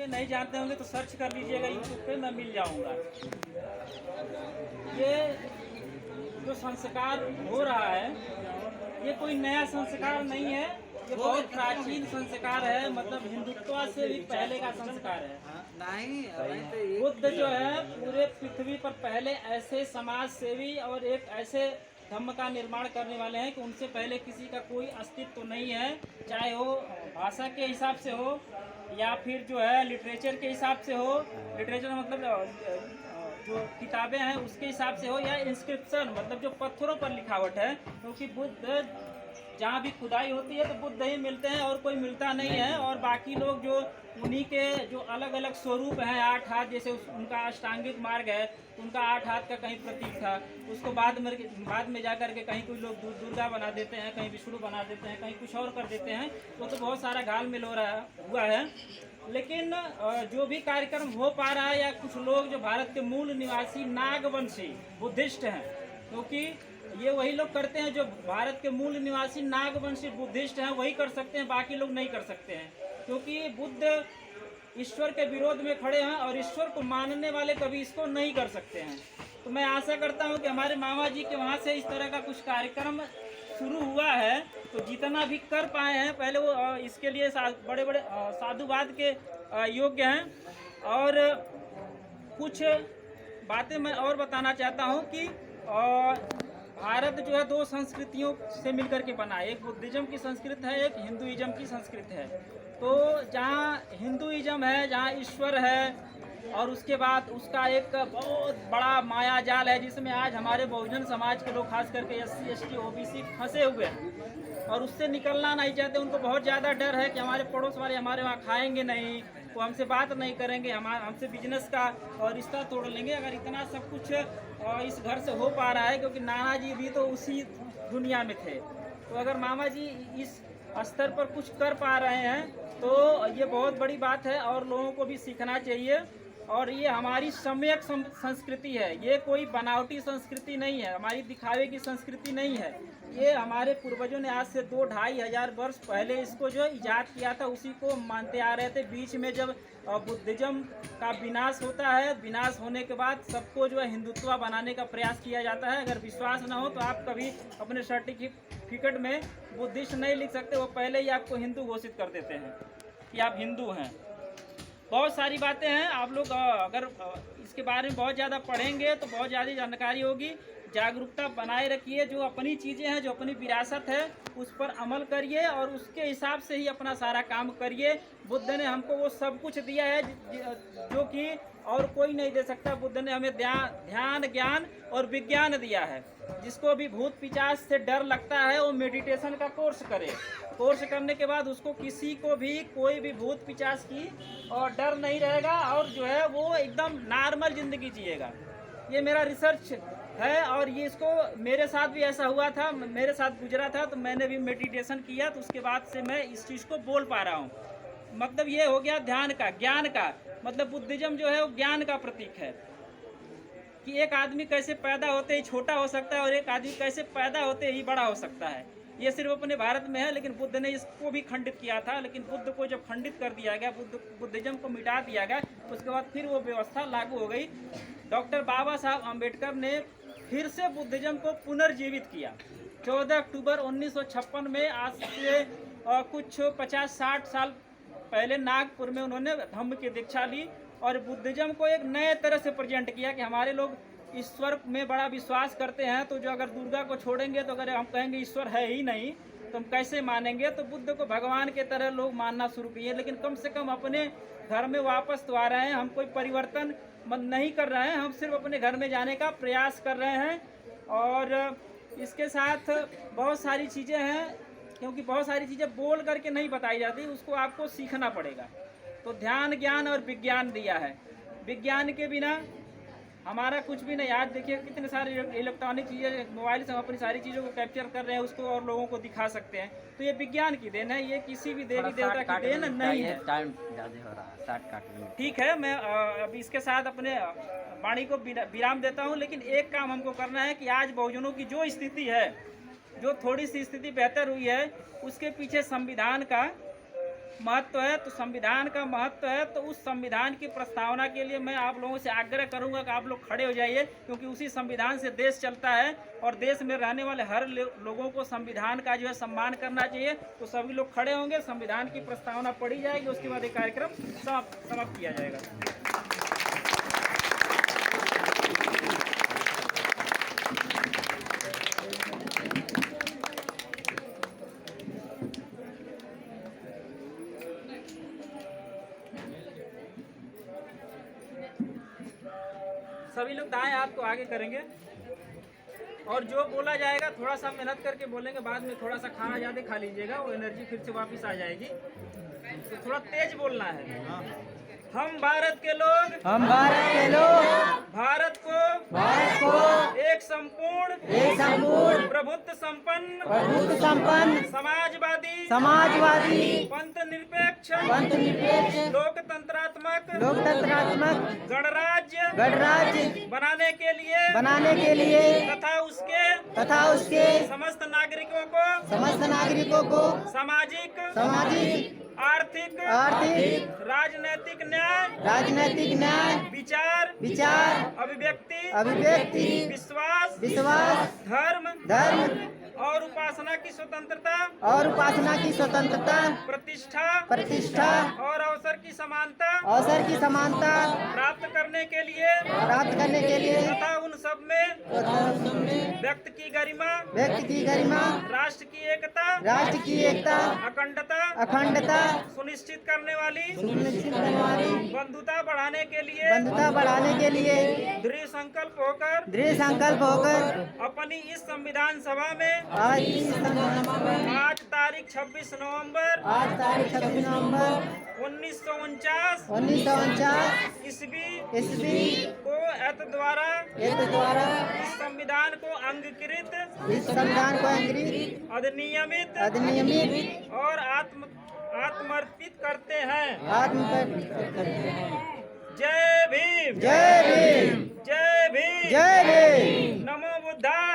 नहीं जानते होंगे तो सर्च कर लीजिएगा यूट्यूब पे, मैं मिल जाऊंगा। ये जो संस्कार हो रहा है ये कोई नया संस्कार नहीं है, ये बहुत प्राचीन संस्कार है, मतलब हिंदुत्व से भी पहले का संस्कार है। नहीं, बुद्ध जो है पूरे पृथ्वी पर पहले ऐसे समाज सेवी और एक ऐसे धर्म का निर्माण करने वाले हैं कि उनसे पहले किसी का कोई अस्तित्व नहीं है, चाहे वो भाषा के हिसाब से हो या फिर जो है लिटरेचर के हिसाब से हो, लिटरेचर मतलब जो किताबें हैं उसके हिसाब से हो, या इंस्क्रिप्शन मतलब जो पत्थरों पर लिखावट है, क्योंकि बुद्ध जहाँ भी खुदाई होती है तो बुद्ध ही मिलते हैं और कोई मिलता नहीं है। और बाकी लोग जो उन्हीं के जो अलग अलग स्वरूप हैं, 8 हाथ, जैसे उनका अष्टांगिक मार्ग है, उनका 8 हाथ का कहीं प्रतीक था, उसको बाद में जा कर के कहीं कोई लोग दुर्गा बना देते हैं, कहीं विष्णु बना देते हैं, कहीं कुछ और कर देते हैं। वो तो बहुत सारा घालमेल हुआ है। लेकिन जो भी कार्यक्रम हो पा रहा है, या कुछ लोग जो भारत के मूल निवासी नागवंशी बुद्धिस्ट हैं, क्योंकि ये वही लोग करते हैं जो भारत के मूल निवासी नागवंशी बुद्धिस्ट हैं, वही कर सकते हैं, बाकी लोग नहीं कर सकते हैं, क्योंकि बुद्ध ईश्वर के विरोध में खड़े हैं और ईश्वर को मानने वाले कभी इसको नहीं कर सकते हैं। तो मैं आशा करता हूं कि हमारे मामा जी के वहाँ से इस तरह का कुछ कार्यक्रम शुरू हुआ है, तो जितना भी कर पाए हैं, पहले वो इसके लिए बड़े बड़े साधुवाद के योग्य हैं। और कुछ बातें मैं और बताना चाहता हूँ कि भारत जो है 2 संस्कृतियों से मिलकर के बना है, एक बुद्धिज्म की संस्कृति है, एक हिंदुइज्म की संस्कृति है। तो जहाँ हिंदुइज्म है, जहाँ ईश्वर है, और उसके बाद उसका एक बहुत बड़ा माया जाल है जिसमें आज हमारे बहुजन समाज के लोग, खास करके SC ST OBC फंसे हुए हैं और उससे निकलना नहीं चाहते। उनको बहुत ज़्यादा डर है कि हमारे पड़ोस वाले हमारे वहाँ खाएंगे नहीं, वो हमसे बात नहीं करेंगे, हमसे बिजनेस का रिश्ता तोड़ लेंगे। अगर इतना सब कुछ इस घर से हो पा रहा है, क्योंकि नाना जी भी तो उसी दुनिया में थे, तो अगर मामा जी इस स्तर पर कुछ कर पा रहे हैं तो ये बहुत बड़ी बात है और लोगों को भी सीखना चाहिए। और ये हमारी सम्यक संस्कृति है, ये कोई बनावटी संस्कृति नहीं है, हमारी दिखावे की संस्कृति नहीं है। ये हमारे पूर्वजों ने आज से 2-2.5 हजार वर्ष पहले इसको जो इजाद किया था, उसी को मानते आ रहे थे। बीच में जब बुद्धिज्म का विनाश होता है, विनाश होने के बाद सबको जो है हिंदुत्व बनाने का प्रयास किया जाता है। अगर विश्वास ना हो तो आप कभी अपने सर्टिफिकेट में बुद्धिस्ट नहीं लिख सकते, वो पहले ही आपको हिंदू घोषित कर देते हैं कि आप हिंदू हैं। बहुत सारी बातें हैं, आप लोग अगर इसके बारे में बहुत ज़्यादा पढ़ेंगे तो बहुत ज़्यादा जानकारी होगी। जागरूकता बनाए रखिए, जो अपनी चीज़ें हैं, जो अपनी विरासत है, उस पर अमल करिए और उसके हिसाब से ही अपना सारा काम करिए। बुद्ध ने हमको वो सब कुछ दिया है जो कि और कोई नहीं दे सकता। बुद्ध ने हमें ध्यान, ज्ञान और विज्ञान दिया है। जिसको भी भूत पिशाच से डर लगता है वो मेडिटेशन का कोर्स करे। कोर्स करने के बाद उसको किसी को भी कोई भी भूत पिशाच की और डर नहीं रहेगा, और जो है वो एकदम नॉर्मल ज़िंदगी जिएगा। ये मेरा रिसर्च है और ये इसको मेरे साथ भी ऐसा हुआ था, मेरे साथ गुजरा था, तो मैंने भी मेडिटेशन किया, तो उसके बाद से मैं इस चीज़ को बोल पा रहा हूँ। मतलब ये हो गया ध्यान का, ज्ञान का। मतलब बुद्धिज्म जो है वो ज्ञान का प्रतीक है कि एक आदमी कैसे पैदा होते ही छोटा हो सकता है और एक आदमी कैसे पैदा होते ही बड़ा हो सकता है। ये सिर्फ अपने भारत में है, लेकिन बुद्ध ने इसको भी खंडित किया था। लेकिन बुद्ध को जब खंडित कर दिया गया, बुद्धिज्म को मिटा दिया गया, उसके बाद फिर वो व्यवस्था लागू हो गई। डॉक्टर बाबा साहब अम्बेडकर ने फिर से बुद्धिज्म को पुनर्जीवित किया। 14 अक्टूबर 1956 में, आज से कुछ 50-60 साल पहले नागपुर में उन्होंने धम्म की दीक्षा ली और बुद्धिज्म को एक नए तरह से प्रेजेंट किया कि हमारे लोग ईश्वर में बड़ा विश्वास करते हैं, तो जो अगर दुर्गा को छोड़ेंगे, तो अगर हम कहेंगे ईश्वर है ही नहीं तो हम कैसे मानेंगे। तो बुद्ध को भगवान के तरह लोग मानना शुरू किए, लेकिन कम से कम अपने घर में वापस तो आ रहे हैं। हम कोई परिवर्तन नहीं कर रहे हैं, हम सिर्फ अपने घर में जाने का प्रयास कर रहे हैं। और इसके साथ बहुत सारी चीज़ें हैं, क्योंकि बहुत सारी चीज़ें बोल करके नहीं बताई जाती, उसको आपको सीखना पड़ेगा। तो ध्यान, ज्ञान और विज्ञान दिया है। विज्ञान के बिना हमारा कुछ भी नहीं। आज देखिए कितने सारे इलेक्ट्रॉनिक चीज़ें, मोबाइल से हम अपनी सारी चीज़ों को कैप्चर कर रहे हैं, उसको और लोगों को दिखा सकते हैं। तो ये विज्ञान की देन है, ये किसी भी देवी देवता की देन नहीं है। टाइम ज़्यादा हो रहा है, ठीक है, मैं अब इसके साथ अपने वाणी को विराम देता हूँ। लेकिन एक काम हमको करना है कि आज बहुजनों की जो स्थिति है, जो थोड़ी सी स्थिति बेहतर हुई है, उसके पीछे संविधान का महत्व है, तो संविधान का महत्व है, तो उस संविधान की प्रस्तावना के लिए मैं आप लोगों से आग्रह करूंगा कि आप लोग खड़े हो जाइए, क्योंकि उसी संविधान से देश चलता है और देश में रहने वाले हर लोगों को संविधान का जो है सम्मान करना चाहिए। तो सभी लोग खड़े होंगे, संविधान की प्रस्तावना पढ़ी जाएगी, उसके बाद ये कार्यक्रम समाप्त किया जाएगा। सभी लोग दाएं हाथ को आगे करेंगे और जो बोला जाएगा थोड़ा सा मेहनत करके बोलेंगे, बाद में थोड़ा सा खाना ज़्यादा खा लीजिएगा, वो एनर्जी फिर से वापस आ जाएगी। तो थोड़ा तेज बोलना है। हम भारत के लोग, भारत को एक संपूर्ण प्रभुत्व संपन्न समाजवादी पंथ निरपेक्ष लोकतंत्रात्मक गणराज्य बनाने के लिए तथा उसके समस्त नागरिकों को सामाजिक आर्थिक राजनैतिक न्याय विचार अभिव्यक्ति विश्वास धर्म और उपासना की स्वतंत्रता प्रतिष्ठा और अवसर की समानता प्राप्त करने के लिए तथा उन सब में व्यक्ति की गरिमा राष्ट्र की एकता अखंडता सुनिश्चित करने वाली बंधुता बढ़ाने के लिए दृढ़ संकल्प होकर अपनी इस संविधान सभा में आज तारीख 26 नवंबर 1949 ईस्वी को एत द्वारा इस संविधान को अंगीकृत अधिनियमित और आत्मर्पित करते हैं। जय भीम। नमो बुद्धाय।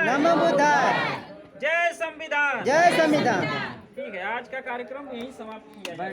जय संविधान। ठीक है, आज का कार्यक्रम यही समाप्त किया जाए।